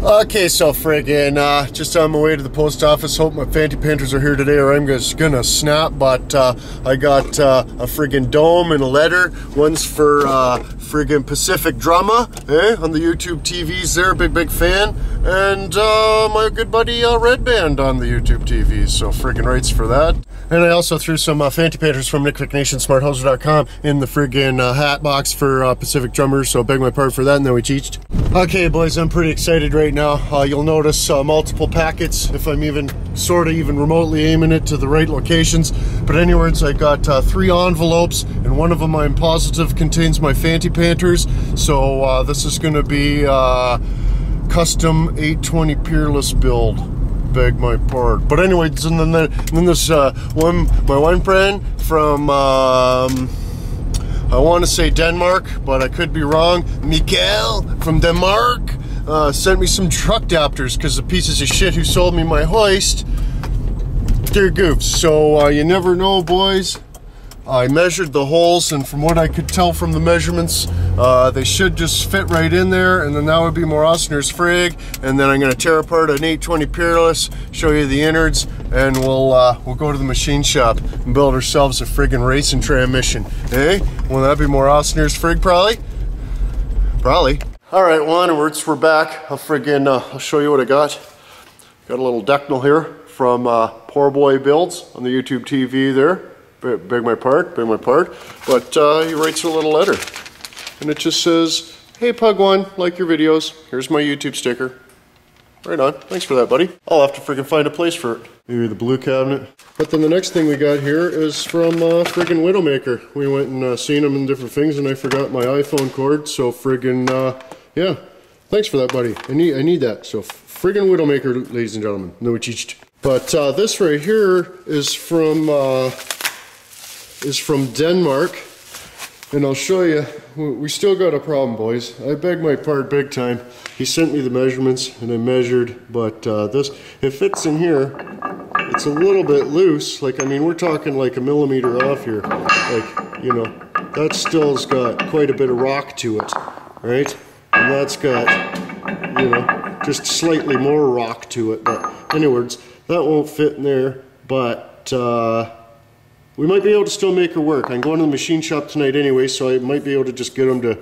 Okay, so friggin' just on my way to the post office. Hope my fanty panthers are here today or I'm just gonna snap. But I got a friggin' dome and a letter. One's for friggin' Pacific Drama, on the YouTube TVs there, big fan. And my good buddy Red Band on the YouTube TVs, so friggin' rights for that. And I also threw some fanty panthers from NickVicNationSmartHouser.com in the friggin' hat box for Pacific Drummers, so beg my pardon for that, and then we cheeched. Okay boys, I'm pretty excited right now. You'll notice multiple packets if I'm even remotely aiming it to the right locations. But anyways, I got 3 envelopes, and one of them I'm positive contains my fanty panthers. So this is gonna be custom 820 peerless build. Beg my pardon. But anyways, and then this my one friend from I want to say Denmark, but I could be wrong. Mikael from Denmark sent me some truck adapters because the pieces of shit who sold me my hoist, they're goofs. So you never know, boys. I measured the holes, and from what I could tell from the measurements, they should just fit right in there, and then that would be more Osner's frig. And then I'm going to tear apart an 820 Peerless, show you the innards, and we'll go to the machine shop and build ourselves a friggin' racing transmission. Eh? Won't that be more Osner's frig, probably? Probably. All right, well, onwards, we're back. I'll show you what I got. Got a little decknal here from Poor Boy Builds on the YouTube TV there. Beg my part, but he writes a little letter, and it just says, "Hey Pug1, like your videos, here's my YouTube sticker." Right on, thanks for that, buddy. I'll have to friggin' find a place for it. Maybe the blue cabinet. But then the next thing we got here is from friggin' Widowmaker. We went and seen them in different things, and I forgot my iPhone cord, so friggin' yeah, thanks for that, buddy. I need that, so friggin' Widowmaker, ladies and gentlemen. No cheeched. But this right here is from Denmark, and I'll show you. We still got a problem, boys. I beg my pardon big time. He sent me the measurements and I measured, but it fits in here. It's a little bit loose. Like, I mean, we're talking like a millimeter off here. Like, you know, that still's got quite a bit of rock to it, right? And that's got, you know, just slightly more rock to it. But anyways, that won't fit in there, but we might be able to still make her work. I'm going to the machine shop tonight anyway, so I might be able to just get them to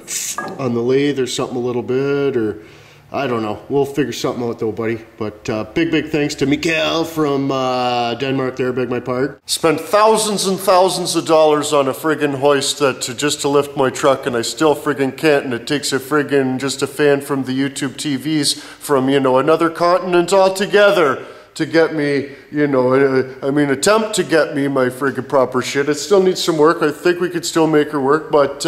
on the lathe or something a little bit, or I don't know. We'll figure something out though, buddy. But big thanks to Mikael from Denmark there, beg my pardon. Spent thousands and thousands of dollars on a friggin' hoist just to lift my truck, and I still friggin' can't, and it takes a friggin' just a fan from the YouTube TVs from, you know, another continent altogether to get me, you know, attempt to get me my friggin' proper shit. It still needs some work. I think we could still make her work, but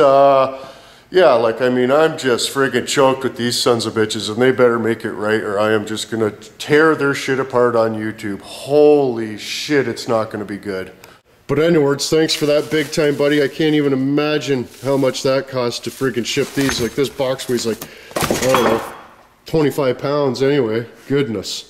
yeah, like, I mean, I'm just friggin' choked with these sons of bitches, and they better make it right, or I am just gonna tear their shit apart on YouTube. Holy shit, it's not gonna be good. But anyways, thanks for that big time, buddy. I can't even imagine how much that costs to friggin' ship these. Like, this box weighs like, I don't know, 25 pounds anyway. Goodness.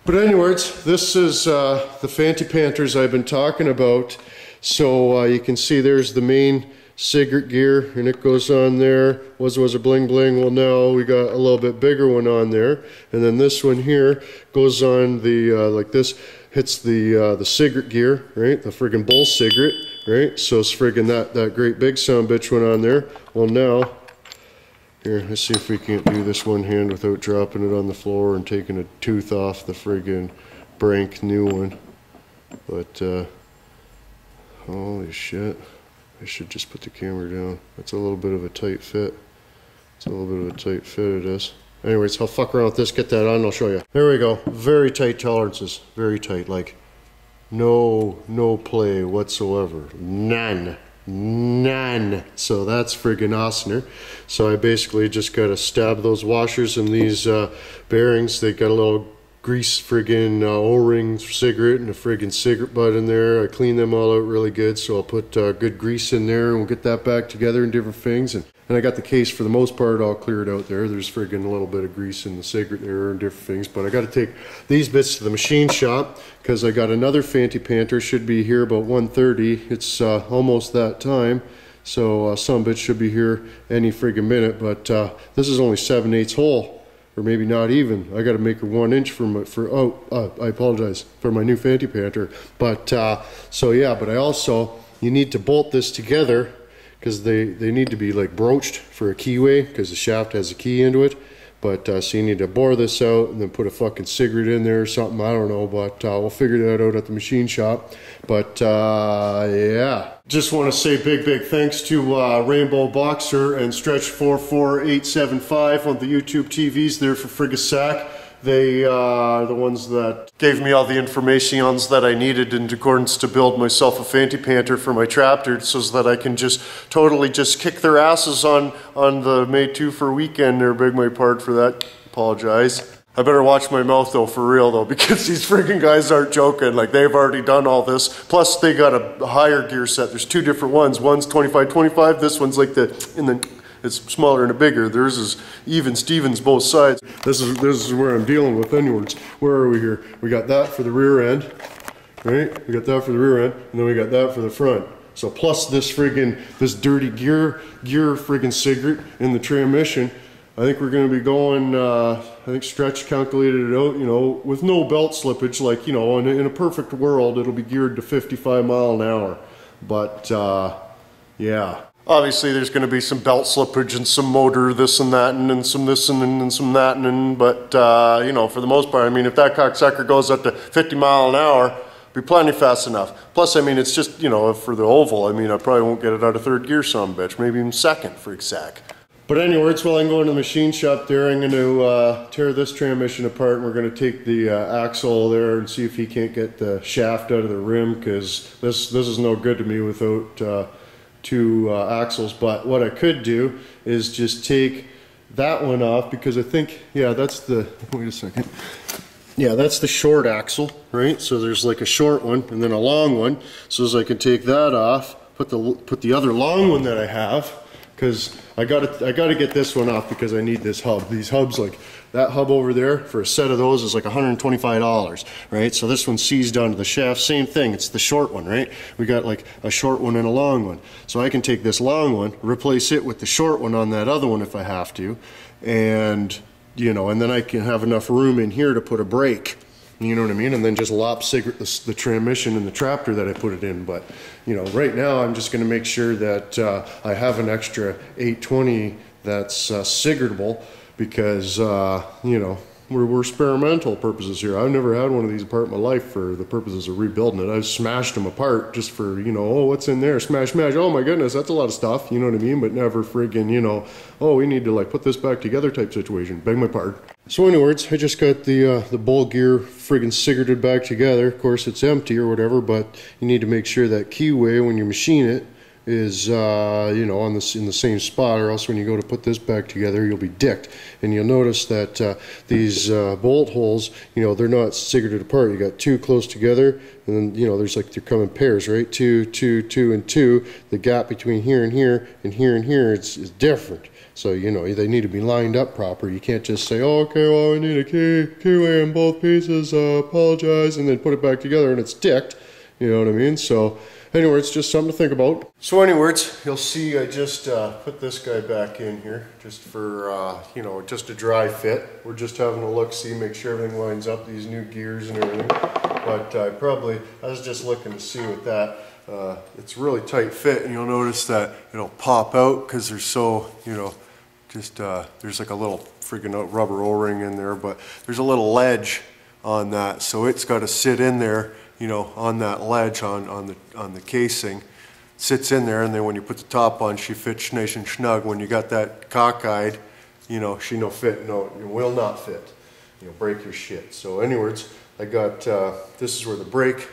But anyways, this is the fanty panthers I've been talking about. So you can see there's the main cigarette gear, and it goes on there. Was a bling bling. Well, now we got a little bit bigger one on there, and then this one here goes on the like this, hits the cigarette gear, right? The friggin' bull cigarette, right? So it's friggin' that great big son bitch one on there. Well, now. Here, let's see if we can't do this one hand without dropping it on the floor and taking a tooth off the friggin' brand new one. But, holy shit. I should just put the camera down. That's a little bit of a tight fit. It's a little bit of a tight fit, it is. Anyways, I'll fuck around with this, get that on, and I'll show you. There we go. Very tight tolerances. Very tight. Like, no play whatsoever. None. So that's friggin' Osner. So I basically just gotta stab those washers in these bearings. They got a little grease friggin' O-ring cigarette and a friggin' cigarette butt in there. I clean them all out really good, so I'll put good grease in there and we'll get that back together in different things. And I got the case for the most part all cleared out there. There's friggin' a little bit of grease in the cigarette there and different things, but I gotta take these bits to the machine shop because I got another fanty panther, should be here about 1:30. It's almost that time. So some bits should be here any friggin' minute, but this is only 7/8 hole. or maybe not even. I got to make her 1 inch for my, I apologize, for my new Fanti Panther. But, so yeah, but I also, you need to bolt this together because they need to be like broached for a keyway because the shaft has a key into it. But, so you need to bore this out and then put a fucking cigarette in there or something, I don't know, but we'll figure that out at the machine shop. But, yeah. Just want to say big thanks to Rainbow Boxer and Stretch44875 on the YouTube TVs there for Frigasac. They are the ones that gave me all the informations that I needed in accordance to build myself a Fanti Panther for my tractor so that I can just totally just kick their asses on the May 2 for weekend. They're beg my pardon for that. Apologize. I better watch my mouth though, for real though, because these freaking guys aren't joking. Like, they've already done all this. Plus they got a higher gear set. There's 2 different ones. One's 25-25. This one's like it's smaller and bigger. Theirs is even Stevens both sides. This is where I'm dealing with inwards. Where are we here? We got that for the rear end, right? We got that for the rear end, and then we got that for the front. So plus this dirty gear friggin' cigarette in the transmission. I think we're going to be going, I think Stretch calculated it out, you know, with no belt slippage, like, you know, in a perfect world, it'll be geared to 55 miles an hour. But, yeah. Obviously, there's going to be some belt slippage and some motor this and that and some this and some that but, you know, for the most part, I mean, if that cocksucker goes up to 50 miles an hour, it'll be plenty fast enough. Plus, I mean, it's just, you know, for the oval, I mean, I probably won't get it out of 3rd gear, some bitch, maybe even 2nd for exact. But anyways, while I'm going to the machine shop there, I'm going to tear this transmission apart, and we're going to take the axle there and see if he can't get the shaft out of the rim, because this is no good to me without 2 axles. But what I could do is just take that one off, because I think, yeah, that's the, wait a second. Yeah, that's the short axle, right? So there's like a short one and then a long one. So as I can take that off, put the other long one that I have, because I gotta get this one off because I need this hub. These hubs, like that hub over there, for a set of those is like $125, right? So this one's seized onto the shaft, same thing, it's the short one, right? We got like a short one and a long one. So I can take this long one, replace it with the short one on that other one if I have to, and, you know, and then I can have enough room in here to put a brake. You know what I mean? And then just lop cigarette the transmission and the tractor that I put it in. But, you know, right now I'm just going to make sure that I have an extra 820 that's cigarettable, because, you know, we're experimental purposes here. I've never had one of these apart in my life for the purposes of rebuilding it. I've smashed them apart just for, you know, oh, what's in there? Smash, smash. Oh my goodness, that's a lot of stuff. You know what I mean? But never friggin', you know, oh, we need to like put this back together type situation. Beg my pardon. So anyways, I just got the bowl gear friggin' cigaretted back together. Of course, it's empty or whatever, but you need to make sure that keyway when you machine it is, you know, in the same spot, or else when you go to put this back together, you'll be dicked. And you'll notice that these bolt holes, you know, they're not cigaretted apart. You got 2 close together, and then, you know, there's like, they're coming pairs, right? 2, 2, 2, and 2. The gap between here and here and here and here is different. So, you know, they need to be lined up proper. You can't just say, oh, okay, well, I need a keyway in both pieces, apologize, and then put it back together and it's dicked. You know what I mean? So, anyway, it's just something to think about. So anyways, you'll see I just put this guy back in here just for, you know, just a dry fit. We're just having a look-see, make sure everything lines up, these new gears and everything. But I was just looking to see with that. It's really tight fit, and you'll notice that it'll pop out because they're so, you know, just, there's like a little freaking rubber O-ring in there, but there's a little ledge on that, so it's got to sit in there, you know, on that ledge on the casing, sits in there, and then when you put the top on, she fits nice and snug. When you got that cockeyed, you know, she no fit, no, it will not fit. You'll break your shit. So anyways, I got, this is where the brake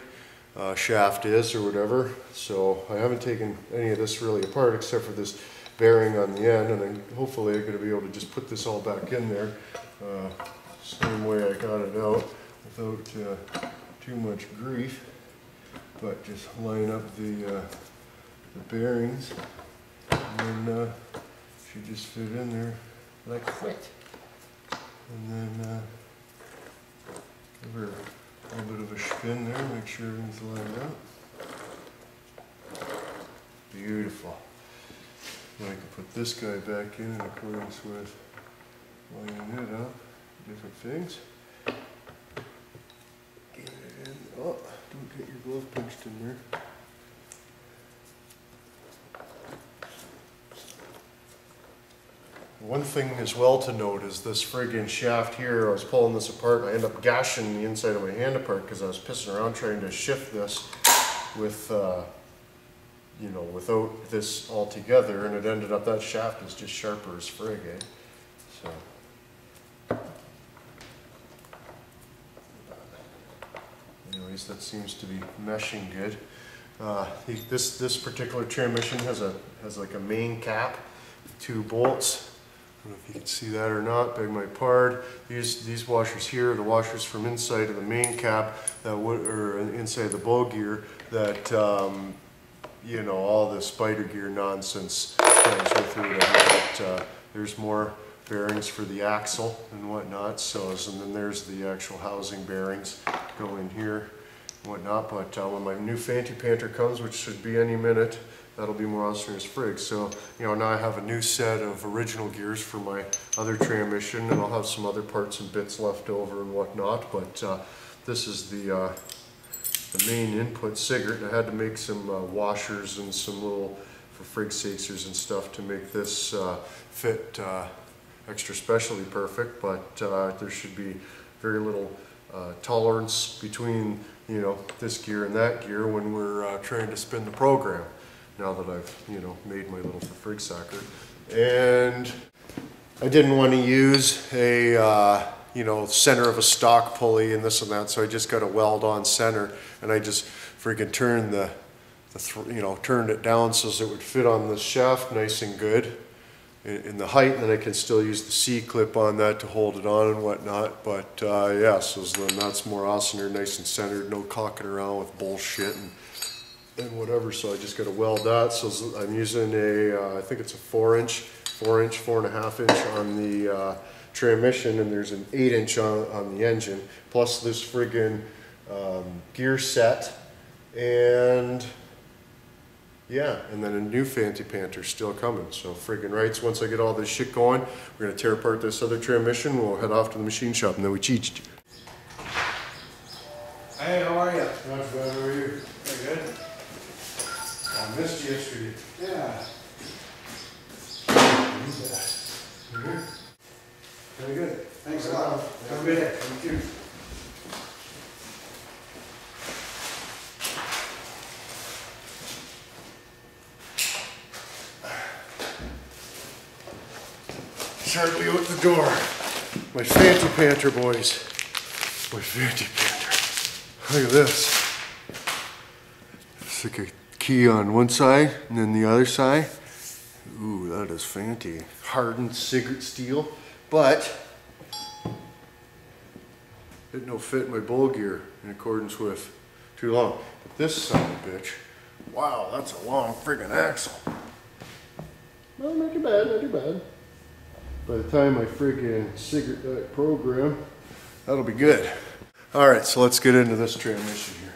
shaft is or whatever. So I haven't taken any of this really apart except for this bearing on the end, and then hopefully I'm going to be able to just put this all back in there same way I got it out without too much grief, but just line up the bearings, and then should just fit in there like that, and then give her a little bit of a spin there, make sure everything's lined up. Beautiful. Then I can put this guy back in accordance with lining it up. different things. Get it in. Oh, don't get your glove pinched in there. One thing as well to note is this friggin' shaft here. I was pulling this apart and I ended up gashing the inside of my hand apart because I was pissing around trying to shift this with, you know, without this all together, and it ended up that shaft is just sharper as frig, eh? So, anyways, that seems to be meshing good. This particular transmission has like a main cap, 2 bolts. I don't know if you can see that or not, beg my pardon. These washers here are the washers from inside of the main cap, that or inside the bow gear, that, you know, all the spider gear nonsense goes with it. But, there's more bearings for the axle and whatnot, so, and then there's the actual housing bearings go in here and whatnot. But when my new Fanty Panther comes, which should be any minute, that'll be more awesome as frig. So, you know, now I have a new set of original gears for my other transmission, and I'll have some other parts and bits left over and whatnot. But this is the main input cigarette. I had to make some washers and some little for frig sacers and stuff to make this fit extra specially perfect. But there should be very little tolerance between, you know, this gear and that gear when we're trying to spin the program. Now that I've, you know, made my little frig sacker. And I didn't want to use a, you know, center of a stock pulley and this and that, so I just got a weld-on center, and I just friggin' turned you know, turned it down so it would fit on the shaft nice and good in the height, and then I can still use the C-clip on that to hold it on and whatnot. But yeah, so then that's more awesome. They're nice and centered, no cocking around with bullshit and whatever. So I just got to weld that. So I'm using a, I think it's a 4-inch, 4.5 inch on the transmission, and there's an 8-inch on the engine, plus this friggin' gear set, and yeah, and then a new Fanty Panther still coming. So friggin' rights, once I get all this shit going, we're gonna tear apart this other transmission, we'll head off to the machine shop, and then we cheat. Hey, how are you? Not bad, how are you? Very good. I missed you yesterday. Yeah. Very good. Thanks a lot. Have a good day. Thank you. Hardly out the door. My Fanty Panther, boys. My Fanty Panther. Look at this. It's like a key on one side and then the other side. Ooh, that is fancy. Hardened cigarette steel, but it no fit my bowl gear in accordance with too long. But this son of a bitch, wow, that's a long friggin' axle. Well, not too bad, not too bad. By the time I friggin' cigarette program, that'll be good. All right, so let's get into this transmission here.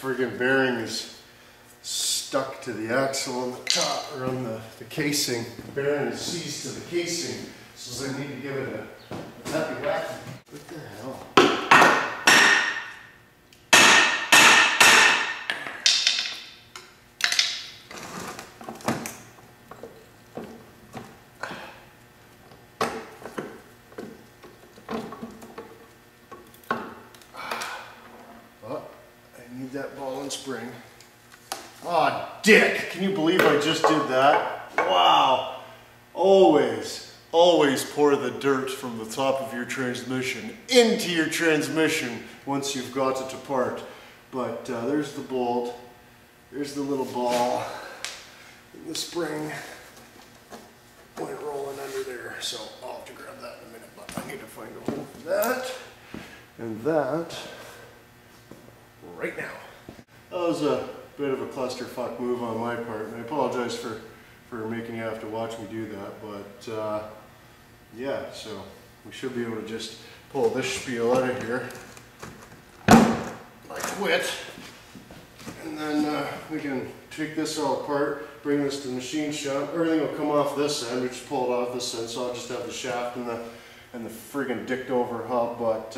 Friggin' bearing is stuck to the axle on the top, or on the casing. The bearing is seized to the casing, so I need to give it a happy whack. What the hell? one spring. Aw, dick! Can you believe I just did that? Wow! Always pour the dirt from the top of your transmission into your transmission once you've got it apart. But there's the bolt, there's the little ball, and the spring went rolling under there. So I'll have to grab that in a minute, but I need to find a hole for that and that right now. That was a bit of a clusterfuck move on my part, and I apologize for making you have to watch me do that, but yeah, so we should be able to just pull this spiel out of here. I quit, and then we can take this all apart, bring this to the machine shop. Everything will come off this end. We just pull it off this end, so I'll just have the shaft and the friggin' dicked over hub. But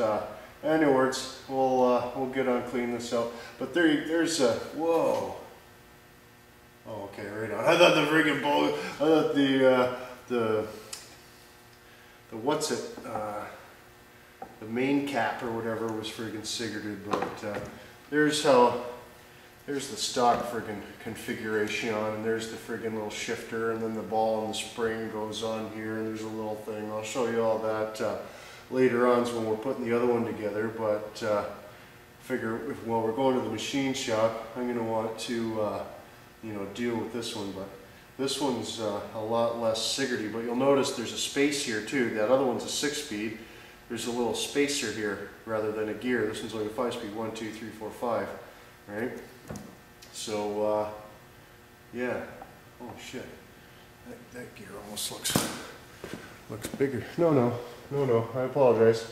anyways, we'll get on clean this out. But there's a whoa. Oh, okay, right on. I thought the friggin' bolt. I thought the what's it? The main cap or whatever was friggin' cigaretted, but there's the stock friggin' configuration on, and there's the friggin' little shifter, and then the ball and the spring goes on here, and there's a little thing. I'll show you all that later on when we're putting the other one together, but figure while we're going to the machine shop, I'm gonna want to you know, deal with this one, but this one's a lot less cigarette-y, but you'll notice there's a space here too. That other one's a 6-speed. There's a little spacer here rather than a gear. This one's only a 5-speed, 1, 2, 3, 4, 5, right? So, yeah. Oh shit, that gear almost looks bigger. No, I apologize.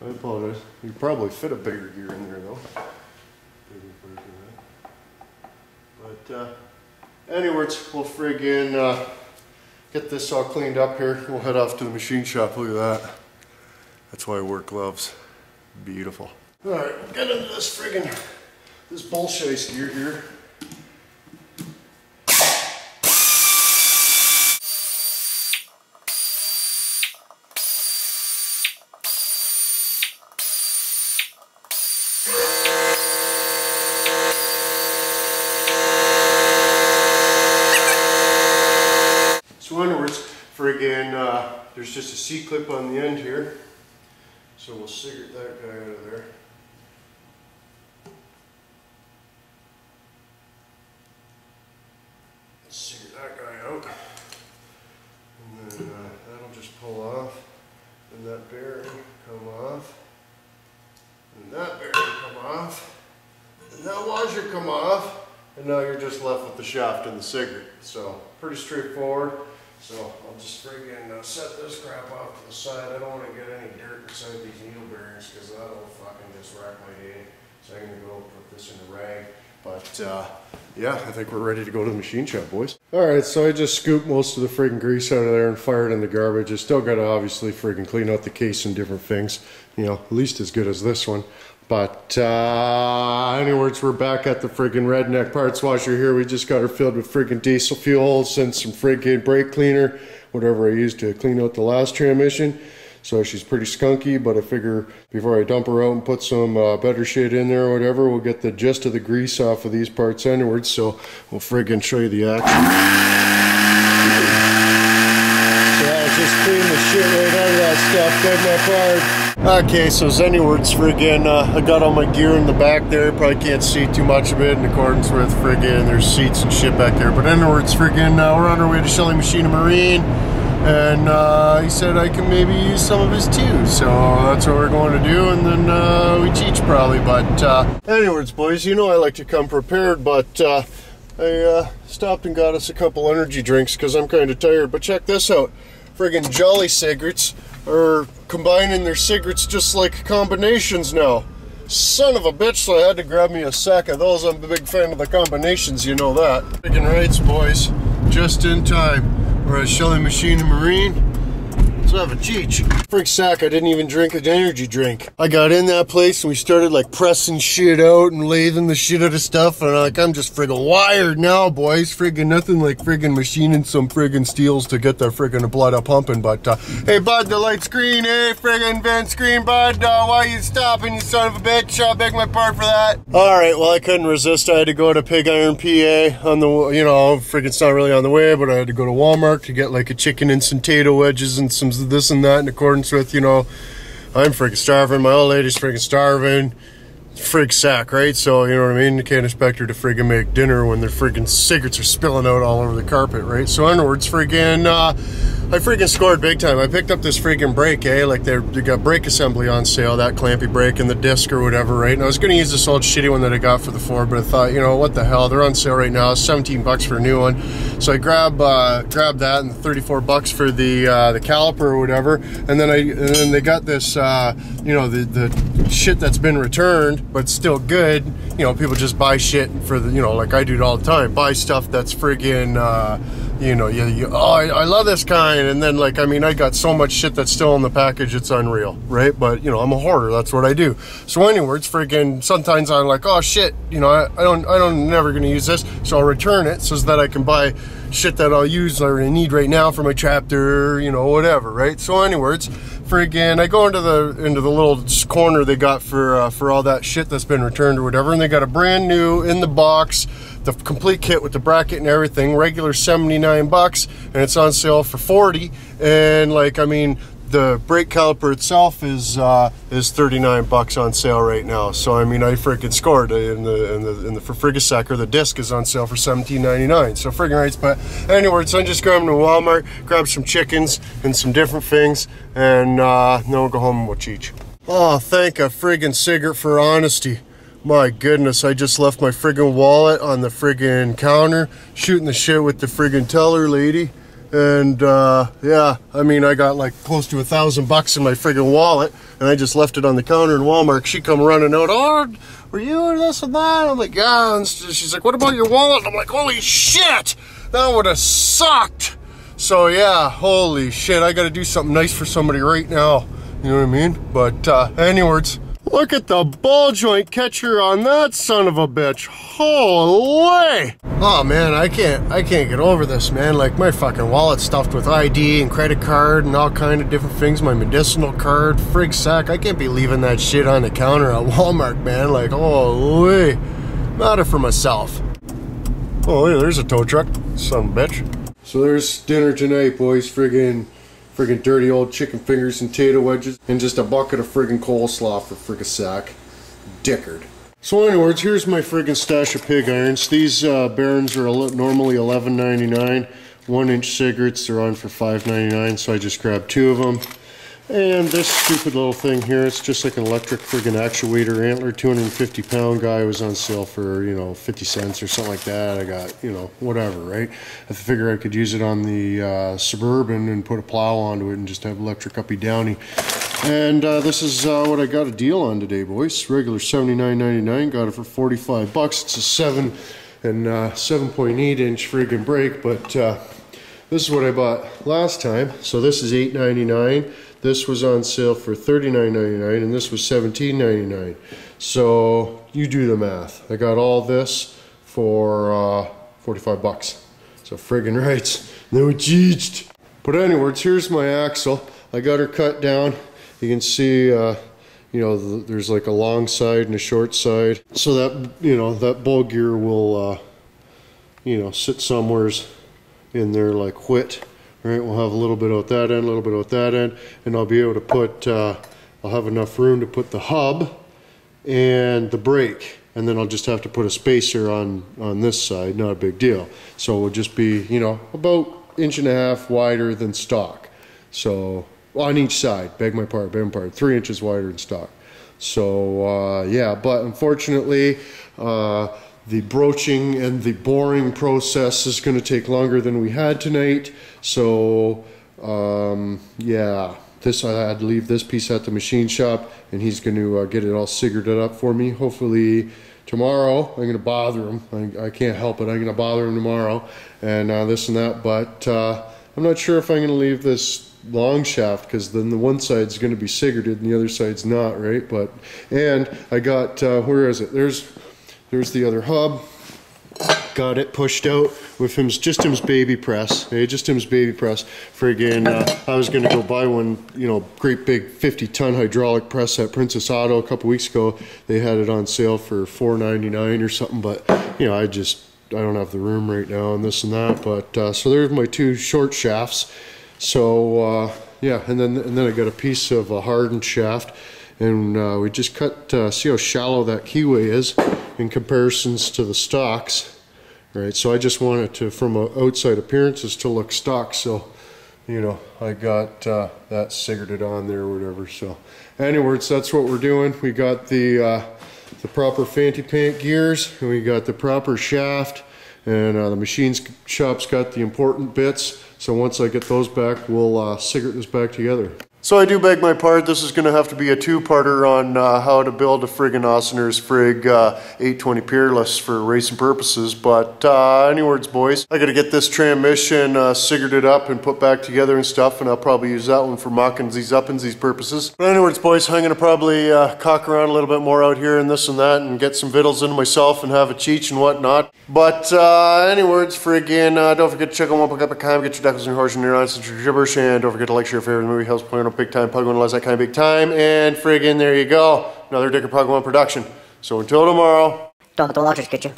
You probably fit a bigger gear in there though. But anyways, we'll friggin' get this all cleaned up here. We'll head off to the machine shop. Look at that. That's why I wear gloves. Beautiful. Alright, we'll get into this bullshit gear here. So onwards, friggin', there's just a C-clip on the end here. So we'll cigarette that guy out of there. Cigarette that guy out. And then that'll just pull off. And that bearing come off. And that bearing come off. And that washer come off. And now you're just left with the shaft and the cigarette. So pretty straightforward. So I'll just friggin' set this crap off to the side. I don't want to get any dirt inside these needle bearings because that'll fucking just wreck my day. So I'm going to go put this in a rag. But yeah, I think we're ready to go to the machine shop, boys. Alright, so I just scooped most of the friggin' grease out of there and fired in the garbage. I still got to obviously friggin' clean out the case and different things. You know, at least as good as this one. But anyways, we're back at the friggin' redneck parts washer here. We just got her filled with friggin' diesel fuels and some friggin' brake cleaner, whatever I used to clean out the last transmission. So she's pretty skunky, but I figure before I dump her out and put some better shit in there or whatever, we'll get the gist of the grease off of these parts anyways. So we'll friggin' show you the action. So I'll just clean the shit right out of that stuff, good my part. Okay, so anyways, friggin', I got all my gear in the back there. Probably can't see too much of it in accordance with friggin' there's seats and shit back there. But anyways, friggin', we're on our way to Shelley Machine and Marine. And he said I can maybe use some of his too, so that's what we're going to do, and then we teach probably. But anyways, boys, you know I like to come prepared, but I stopped and got us a couple energy drinks because I'm kind of tired. But check this out, friggin' Jolly cigarettes are combining their cigarettes just like combinations now. Son of a bitch, so I had to grab me a sack of those. I'm a big fan of the combinations, you know that. Friggin' rights, boys, just in time. We're at Shelley Machine and Marine. It's have a cheech. Frick sack, I didn't even drink an energy drink. I got in that place and we started like pressing shit out and lathing the shit out of stuff, and I'm just friggin' wired now, boys. Friggin' nothing like friggin' machining some friggin' steels to get the friggin' blood up pumping. But hey bud, the light's green. Hey friggin' vent's green, bud. Why you stopping, you son of a bitch? Beg my pardon for that. Alright, well I couldn't resist. I had to go to Pig Iron, PA on the, you know, friggin' it's not really on the way, but I had to go to Walmart to get like a chicken and some potato wedges and some this and that in accordance with, you know, I'm friggin' starving, my old lady's friggin' starving. Frig sack, right? So, you know what I mean? You can't expect her to friggin' make dinner when their friggin' cigarettes are spilling out all over the carpet, right? So, in other words, friggin', I friggin' scored big time. I picked up this friggin' brake, like they got brake assembly on sale, that clampy brake and the disc or whatever, right? And I was gonna use this old shitty one that I got for the Ford, but I thought, you know, what the hell? They're on sale right now, 17 bucks for a new one. So I grabbed that and 34 bucks for the caliper or whatever. And then they got this, you know, the shit that's been returned, but still good. You know, people just buy shit for the, you know, like I do it all the time, buy stuff that's friggin' you know, oh, I love this kind, and then like, I mean, I got so much shit that's still in the package, it's unreal, right? But you know, I'm a hoarder, that's what I do. So anyways, friggin' sometimes I'm like, oh shit, you know, I don't never gonna use this, so I'll return it so that I can buy shit that I'll use or I need right now for my tractor, you know, whatever, right? So anyways, friggin', I go into the little corner they got for all that shit that's been returned or whatever, and they got a brand new in the box, the complete kit with the bracket and everything, regular 79 bucks, and it's on sale for 40. And like, I mean, the brake caliper itself is 39 bucks on sale right now. So I mean, I freaking scored in the for Frigisacker. The disc is on sale for $17.99. So friggin' rights. But anyways, so I'm just going to Walmart, grab some chickens and some different things, and then we'll go home and we'll cheech. Oh, thank a friggin' cigarette for honesty. My goodness, I just left my friggin' wallet on the friggin' counter, shooting the shit with the friggin' teller lady. And yeah, I mean, I got like close to $1,000 in my friggin' wallet, and I just left it on the counter in Walmart. She come running out, oh, were you or this and that? I'm like, yeah. And she's like, what about your wallet? And I'm like, holy shit, that would have sucked. So yeah, holy shit, I gotta do something nice for somebody right now. You know what I mean? But anyways, look at the ball joint catcher on that son of a bitch. Holy! Oh man, I can't get over this, man. Like, my fucking wallet's stuffed with ID and credit card and all kind of different things. My medicinal card, frig sack. I can't be leaving that shit on the counter at Walmart, man. Like, holy. Matter for myself. Oh, yeah, there's a tow truck, son of a bitch. So there's dinner tonight, boys. Friggin' dirty old chicken fingers and potato wedges, and just a bucket of friggin' coleslaw for Frigisack. Dickard. So anyways, here's my friggin' stash of pig irons. These Barons are normally $11.99. 1-inch cigarettes, they're on for $5.99, so I just grabbed 2 of them. And this stupid little thing here, it's just like an electric friggin' actuator antler, 250-pound guy, was on sale for, you know, 50 cents or something like that. I got, you know, whatever, right? I figure I could use it on the Suburban and put a plow onto it and just have electric uppy downy. And this is what I got a deal on today, boys. Regular $79.99, got it for 45 bucks. It's a 7 and 7.8 inch friggin' brake, but this is what I bought last time. So this is $8.99. This was on sale for $39.99, and this was $17.99. So you do the math. I got all this for 45 bucks. So friggin' rights. No cheat. But anyways, here's my axle. I got her cut down. You can see, you know, there's like a long side and a short side. So that, you know, that ball gear will, you know, sit somewheres in there like wit. Right, we'll have a little bit at that end, a little bit at that end, and I'll be able to put, I'll have enough room to put the hub and the brake, and then I'll just have to put a spacer on this side, not a big deal. So it will just be, you know, about 1.5 inches wider than stock. So, on each side, beg my pardon, 3 inches wider than stock. So, yeah, but unfortunately, the broaching and the boring process is going to take longer than we had tonight. So, yeah, I had to leave this piece at the machine shop, and he's going to get it all cigared up for me. Hopefully tomorrow. I'm going to bother him. I can't help it. I'm going to bother him tomorrow and this and that. But I'm not sure if I'm going to leave this long shaft, because then the one side's going to be cigaretted and the other side's not, right? But, and I got, where is it? There's the other hub. Got it pushed out with just him's baby press. Okay, just him's baby press. Friggin', I was gonna go buy one, you know, great big 50-ton hydraulic press at Princess Auto a couple weeks ago. They had it on sale for $4.99 or something, but you know, I don't have the room right now and this and that. But so there's my two short shafts. So yeah, and then I got a piece of a hardened shaft, and we just cut. See how shallow that keyway is in comparisons to the stocks. Right, so I just want it to, from outside appearances, to look stock. So, you know, I got that cigaretted on there or whatever. So, anyways, that's what we're doing. We got the proper Fanti paint gears, and we got the proper shaft, and the machine shop's got the important bits. So once I get those back, we'll cigarette this back together. So I do beg my pardon, this is going to have to be a two-parter on how to build a friggin' Ossiner's Frig 820 Peerless for racing purposes. But anyways, boys, I got to get this transmission cigaretted up and put back together and stuff, and I'll probably use that one for mockinsies, uppinsies purposes. But anyways, boys, I'm going to probably cock around a little bit more out here and this and that, and get some vittles into myself and have a cheech and whatnot. But anyways, friggin' don't forget to check out one pick up a cam, get your decals and your horse and your nonsense and your gibberish, and don't forget to like, share, favorite the movie, helps playing big time, Pug One, that kind of big time, and friggin' there you go. Another Dicker Pug One production. So until tomorrow. Don't let the watchers get you.